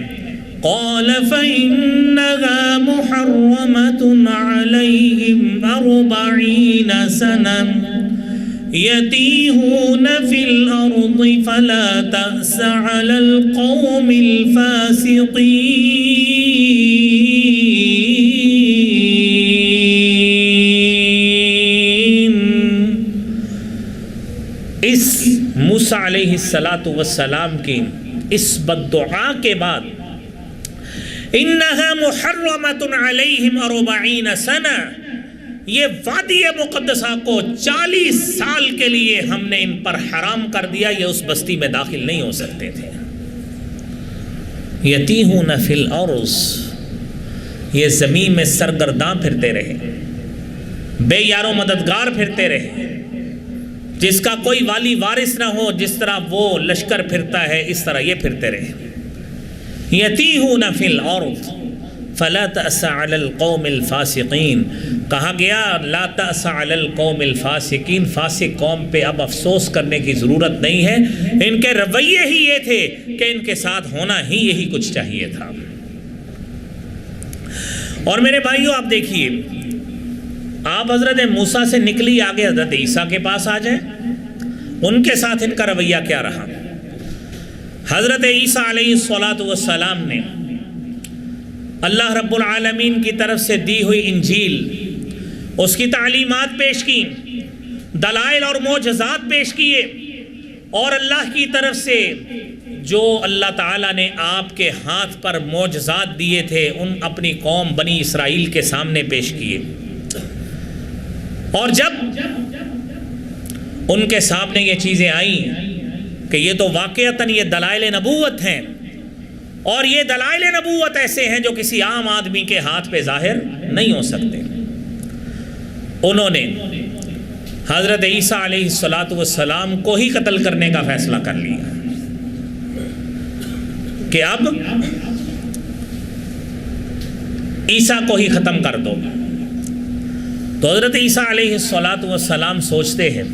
قال فإنها محرمة عليهم 40 سنة يتيهون في الأرض فلا تأس على القوم الفاسقين۔ اس موسیٰ علیہ السلام کی اس بددعا کے بعد انہا محرمۃ علیہم 40 سنہ، یہ وادی مقدسہ کو 40 سال کے لیے ہم نے ان پر حرام کر دیا، یہ اس بستی میں داخل نہیں ہو سکتے تھے۔ یتیہون فی الارض، یہ زمین میں سرگرداں پھرتے رہے، بے یار و مددگار پھرتے رہے، جس کا کوئی والی وارث نہ ہو، جس طرح وہ لشکر پھرتا ہے اس طرح یہ پھرتے رہے۔ یتیہون فی الارض فلا تأس علی القوم الفاسقین، کہا گیا لا تأس علی القوم الفاسقین، فاسق قوم پہ اب افسوس کرنے کی ضرورت نہیں ہے، ان کے رویے ہی یہ تھے کہ ان کے ساتھ ہونا ہی یہی کچھ چاہیے تھا۔ اور میرے بھائیوں آپ دیکھیے، آپ حضرت موسیٰ سے نکلی آگے حضرت عیسیٰ کے پاس آ جائیں، ان کے ساتھ ان کا رویہ کیا رہا۔ حضرت عیسیٰ علیہ السلام نے اللہ رب العالمین کی طرف سے دی ہوئی انجیل، اس کی تعلیمات پیش کی، دلائل اور معجزات پیش کیے، اور اللہ کی طرف سے جو اللہ تعالیٰ نے آپ کے ہاتھ پر معجزات دیے تھے ان اپنی قوم بنی اسرائیل کے سامنے پیش کیے۔ اور جب ان کے سامنے یہ چیزیں آئیں کہ یہ تو واقعتاً یہ دلائل نبوت ہیں، اور یہ دلائل نبوت ایسے ہیں جو کسی عام آدمی کے ہاتھ پہ ظاہر نہیں ہو سکتے، انہوں نے حضرت عیسیٰ علیہ السلام کو ہی قتل کرنے کا فیصلہ کر لیا کہ اب عیسیٰ کو ہی ختم کر دو۔ تو حضرت عیسیٰ علیہ السلام سوچتے ہیں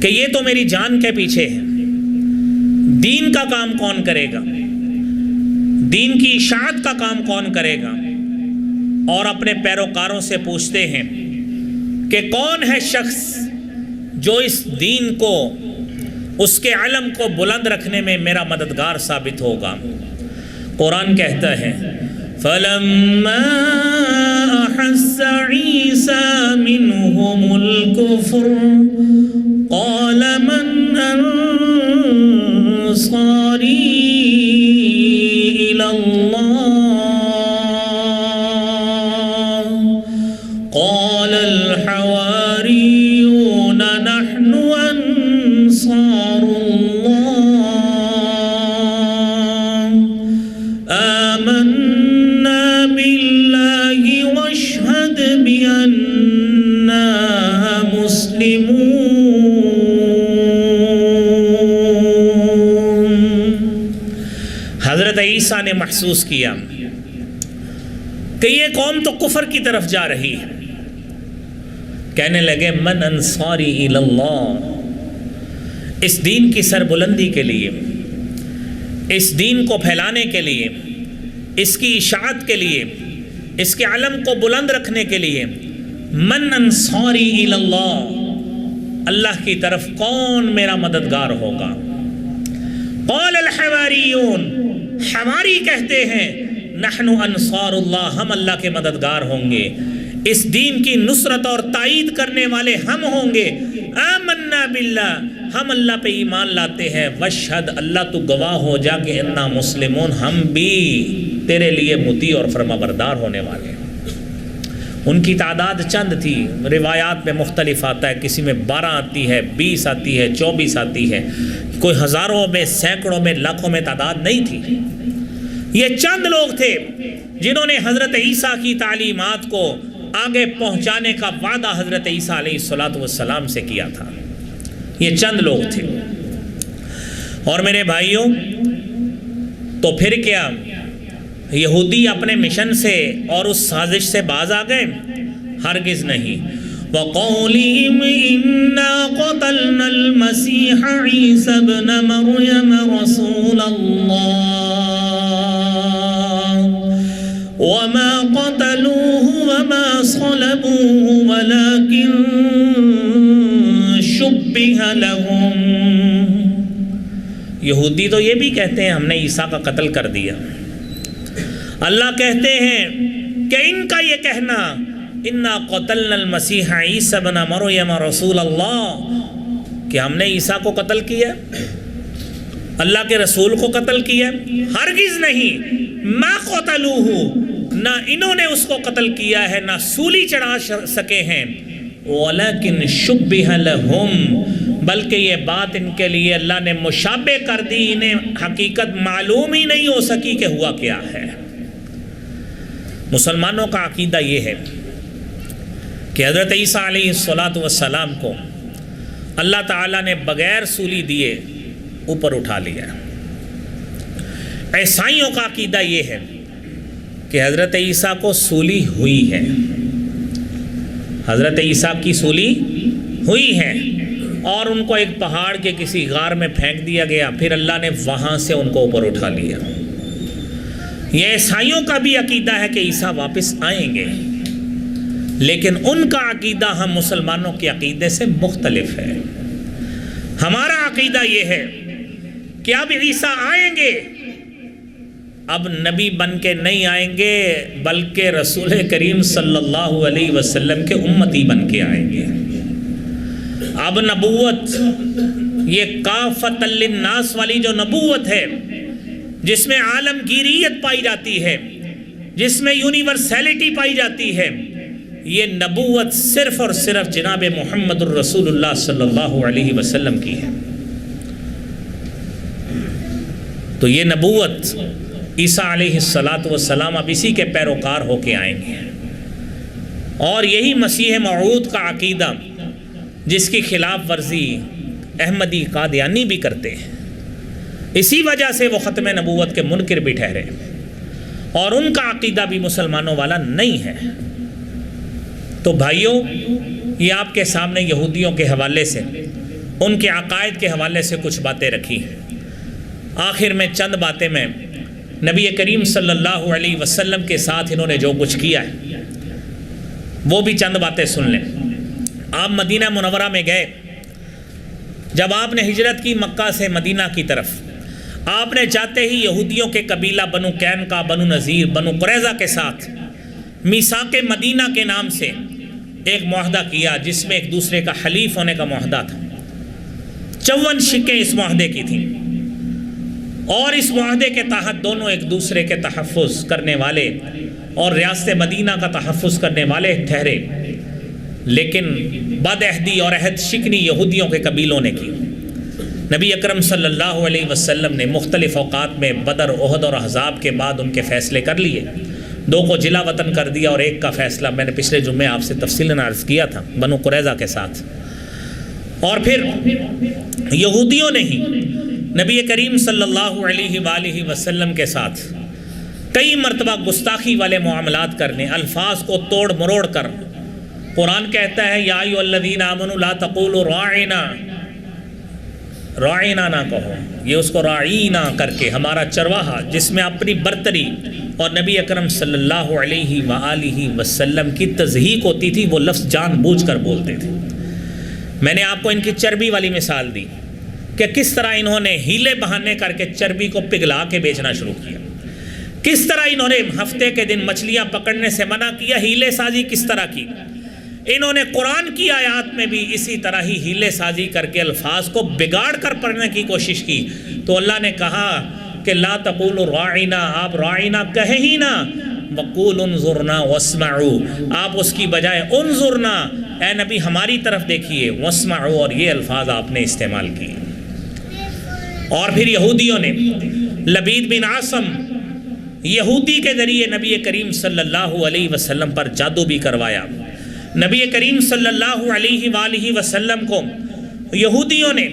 کہ یہ تو میری جان کے پیچھے ہے، دین کا کام کون کرے گا، دین کی اشاعت کا کام کون کرے گا، اور اپنے پیروکاروں سے پوچھتے ہیں کہ کون ہے شخص جو اس دین کو، اس کے علم کو بلند رکھنے میں میرا مددگار ثابت ہوگا۔ قرآن کہتا ہے فَلَمَّا أَحَسَّ عِيسَى مِنْهُمُ الْكُفْرَ قَالَ مَنْ أَنصَارِي إِلَى اللَّهِ قَالَ الْحَوَارِيُّونَ نَحْنُ أَنصَارُ اللَّهِ آمَنَّا بِاللَّهِ وَاشْهَدْ بِأَنَّا مُسْلِمُونَ۔ حضرت عیسیٰ نے محسوس کیا کہ یہ قوم تو کفر کی طرف جا رہی ہے، کہنے لگے من انصاری الی اللہ، اس دین کی سربلندی کے لیے، اس دین کو پھیلانے کے لیے، اس کی اشاعت کے لیے، اس کے علم کو بلند رکھنے کے لیے، من انصاری الی اللہ، اللہ کی طرف کون میرا مددگار ہوگا۔ قال الحواریون، حواری کہتے ہیں نحن انصار اللہ، ہم اللہ کے مددگار ہوں گے، اس دین کی نصرت اور تائید کرنے والے ہم ہوں گے۔ آمنا باللہ، ہم اللہ پہ ایمان لاتے ہیں، وشہد، اللہ تو گواہ ہو جا کہ انا مسلمون، ہم بھی تیرے لیے مطیع اور فرما بردار ہونے والے ہیں۔ ان کی تعداد چند تھی، روایات میں مختلف آتا ہے، کسی میں 12 آتی ہے، 20 آتی ہے، 24 آتی ہے، کوئی ہزاروں میں، سینکڑوں میں، لاکھوں میں تعداد نہیں تھی۔ یہ چند لوگ تھے جنہوں نے حضرت عیسیٰ کی تعلیمات کو آگے پہنچانے کا وعدہ حضرت عیسیٰ علیہ السلام سے کیا تھا، یہ چند لوگ تھے۔ اور میرے بھائیوں تو پھر کیا، یہودی اپنے مشن سے اور اس سازش سے باز آ گئے؟ ہرگز نہیں۔ وَقَوْلِهِمْ إِنَّا قَتَلْنَا الْمَسِيحَ عِيسَى ابْنَ مَرْيَمَ رَسُولَ اللَّهِ وَمَا قَتَلُوهُ وَمَا صَلَبُوهُ وَلَكِنْ شُبِّهَ لَهُمْ۔ یہودی تو یہ بھی کہتے ہیں ہم نے عیسیٰ کا قتل کر دیا۔ اللہ کہتے ہیں کہ ان کا یہ کہنا انا قتلنا المسیح عیسی ابن مریم رسول اللہ کہ ہم نے عیسیٰ کو قتل کیا، اللہ کے رسول کو قتل کیا، ہرگز نہیں۔ ما قتلوہ، نہ انہوں نے اس کو قتل کیا ہے، نہ سولی چڑھا سکے ہیں، ولیکن شبہ لہم، بلکہ یہ بات ان کے لیے اللہ نے مشابہ کر دی، انہیں حقیقت معلوم ہی نہیں ہو سکی کہ ہوا کیا ہے۔ مسلمانوں کا عقیدہ یہ ہے کہ حضرت عیسیٰ علیہ السلام کو اللہ تعالیٰ نے بغیر سولی دیے اوپر اٹھا لیا۔ عیسائیوں کا عقیدہ یہ ہے کہ حضرت عیسیٰ کو سولی ہوئی ہے، حضرت عیسیٰ کی سولی ہوئی ہے، اور ان کو ایک پہاڑ کے کسی غار میں پھینک دیا گیا، پھر اللہ نے وہاں سے ان کو اوپر اٹھا لیا۔ یہ عیسائیوں کا بھی عقیدہ ہے کہ عیسیٰ واپس آئیں گے، لیکن ان کا عقیدہ ہم مسلمانوں کے عقیدے سے مختلف ہے۔ ہمارا عقیدہ یہ ہے کہ اب عیسیٰ آئیں گے، اب نبی بن کے نہیں آئیں گے بلکہ رسول کریم صلی اللہ علیہ وسلم کے امتی بن کے آئیں گے۔ اب نبوت، یہ کافۃ للناس والی جو نبوت ہے، جس میں عالمگیریت پائی جاتی ہے، جس میں یونیورسیلٹی پائی جاتی ہے، یہ نبوت صرف اور صرف جناب محمد الرسول اللہ صلی اللہ علیہ وسلم کی ہے۔ تو یہ نبوت عیسیٰ علیہ السلام اب اسی کے پیروکار ہو کے آئیں گے، اور یہی مسیح موعود کا عقیدہ جس کی خلاف ورزی احمدی قادیانی بھی کرتے ہیں، اسی وجہ سے وہ ختم نبوت کے منکر بھی ٹھہرے، اور ان کا عقیدہ بھی مسلمانوں والا نہیں ہے۔ تو بھائیوں، یہ آپ کے سامنے یہودیوں کے حوالے سے، ان کے عقائد کے حوالے سے کچھ باتیں رکھی ہیں۔ آخر میں چند باتیں میں نبی کریم صلی اللہ علیہ وسلم کے ساتھ انہوں نے جو کچھ کیا ہے وہ بھی چند باتیں سن لیں۔ آپ مدینہ منورہ میں گئے، جب آپ نے ہجرت کی مکہ سے مدینہ کی طرف، آپ نے جاتے ہی یہودیوں کے قبیلہ بنو قینقاع، بنو نذیر، بنو قریظہ کے ساتھ میثاق مدینہ کے نام سے ایک معاہدہ کیا، جس میں ایک دوسرے کا حلیف ہونے کا معاہدہ تھا۔ 54 شقیں اس معاہدے کی تھیں، اور اس معاہدے کے تحت دونوں ایک دوسرے کے تحفظ کرنے والے اور ریاست مدینہ کا تحفظ کرنے والے ٹھہرے، لیکن بد عہدی اور عہد شکنی یہودیوں کے قبیلوں نے کی۔ نبی اکرم صلی اللہ علیہ وسلم نے مختلف اوقات میں بدر، احد اور احزاب کے بعد ان کے فیصلے کر لیے، 2 کو جلا وطن کر دیا، اور ایک کا فیصلہ میں نے پچھلے جمعے آپ سے تفصیلاً عرض کیا تھا، بنو قریظہ کے ساتھ۔ اور پھر یہودیوں نے ہی نبی کریم صلی اللہ علیہ وآلہ وسلم کے ساتھ کئی مرتبہ گستاخی والے معاملات کرنے، الفاظ کو توڑ مروڑ کر، قرآن کہتا ہے یا ایھا الذین آمنوا لا تقولوا راعنا، راعنا نہ کہو، یہ اس کو راعینا کر کے ہمارا چرواہا، جس میں اپنی برتری اور نبی اکرم صلی اللہ علیہ وآلہ وسلم کی تضحیق ہوتی تھی، وہ لفظ جان بوجھ کر بولتے تھے۔ میں نے آپ کو ان کی چربی والی مثال دی کہ کس طرح انہوں نے ہیلے بہانے کر کے چربی کو پگھلا کے بیچنا شروع کیا، کس طرح انہوں نے ہفتے کے دن مچھلیاں پکڑنے سے منع کیا، ہیلے سازی کس طرح کی۔ انہوں نے قرآن کی آیات میں بھی اسی طرح ہی ہیلے سازی کر کے الفاظ کو بگاڑ کر پڑھنے کی کوشش کی، تو اللہ نے کہا کہ لا تقولوا راعنا، آپ راعنا کہیں ہی نہ، وقولوا انظرنا واسمعوا، آپ اس کی بجائے انظرنا، اے نبی ہماری طرف دیکھیے، واسمعوا، اور یہ الفاظ آپ نے استعمال کیے۔ اور پھر یہودیوں نے لبید بن عاصم یہودی کے ذریعے نبی کریم صلی اللہ علیہ وسلم پر جادو بھی کروایا۔ نبی کریم صلی اللہ علیہ وآلہ وسلم کو یہودیوں نے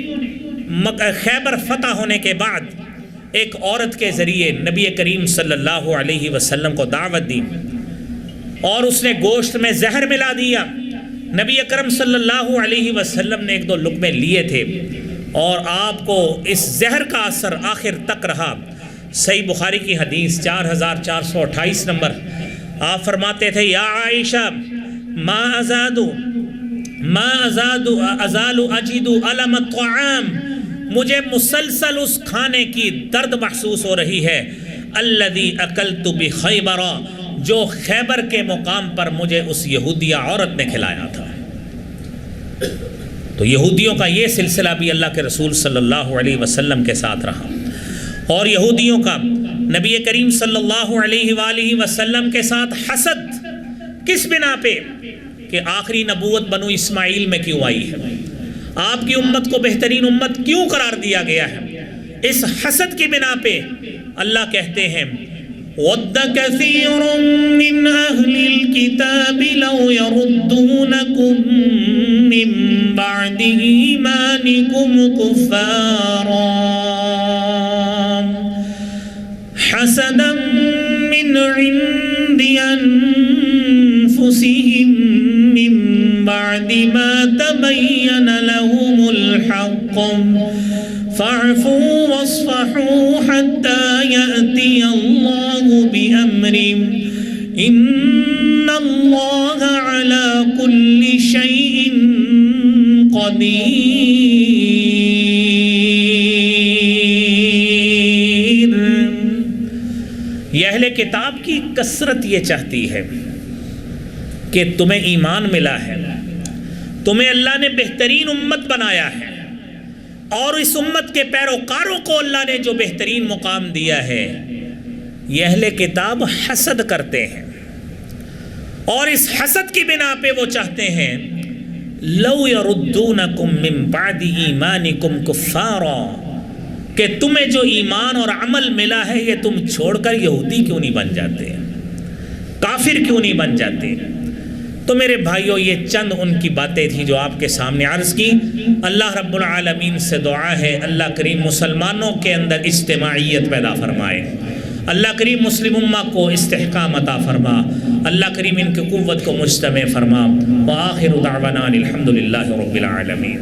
خیبر فتح ہونے کے بعد ایک عورت کے ذریعے نبی کریم صلی اللہ علیہ وسلم کو دعوت دی اور اس نے گوشت میں زہر ملا دیا۔ نبی اکرم صلی اللہ علیہ وسلم نے ایک دو لقمے لیے تھے اور آپ کو اس زہر کا اثر آخر تک رہا۔ صحیح بخاری کی حدیث 4428 نمبر، آپ فرماتے تھے یا عائشہ ما ازال اجد علم الطعام، مجھے مسلسل اس کھانے کی درد محسوس ہو رہی ہے الذی اکلت بخیبر، جو خیبر کے مقام پر مجھے اس یہودیہ عورت نے کھلایا تھا۔ تو یہودیوں کا یہ سلسلہ بھی اللہ کے رسول صلی اللہ علیہ وسلم کے ساتھ رہا، اور یہودیوں کا نبی کریم صلی اللہ علیہ وآلہ وسلم کے ساتھ حسد کس بنا پہ کہ آخری نبوت بنو اسماعیل میں کیوں آئی ہے، آپ کی امت کو بہترین امت کیوں قرار دیا گیا ہے، اس حسد کی بنا پہ اللہ کہتے ہیں وَدَّ كَثِيرٌ مِّنْ أَهْلِ الْكِتَابِ لَوْ يَرُدُّونَكُمْ مِّن بَعْدِ إِيمَانِكُمْ كُفَّارًا حَسَدًا مِّنْ عِندِ أَنفُسِهِم مِّن بَعْدِ مَا تَبَيَّنَ لَهُمُ الْحَقُّ فاعفوا واصفحوا حتى يأتي الله بأمره إن الله على كل شيء قدير۔ یہ اہل کتاب کی کثرت یہ چاہتی ہے کہ تمہیں ایمان ملا ہے، تمہیں اللہ نے بہترین امت بنایا ہے، اور اس امت کے پیروکاروں کو اللہ نے جو بہترین مقام دیا ہے، یہ اہل کتاب حسد کرتے ہیں، اور اس حسد کی بنا پہ وہ چاہتے ہیں لو یردونکم من بعد ایمانکم کفارا، کہ تمہیں جو ایمان اور عمل ملا ہے یہ تم چھوڑ کر یہودی کیوں نہیں بن جاتے، کافر کیوں نہیں بن جاتے۔ تو میرے بھائیوں، یہ چند ان کی باتیں تھیں جو آپ کے سامنے عرض کی۔ اللہ رب العالمین سے دعا ہے اللہ کریم مسلمانوں کے اندر اجتماعیت پیدا فرمائے، اللہ کریم مسلم امہ کو استحکام عطا فرما، اللہ کریم ان کی قوت کو مجتمع فرما۔ وآخر دعوانا الحمدللہ رب العالمین۔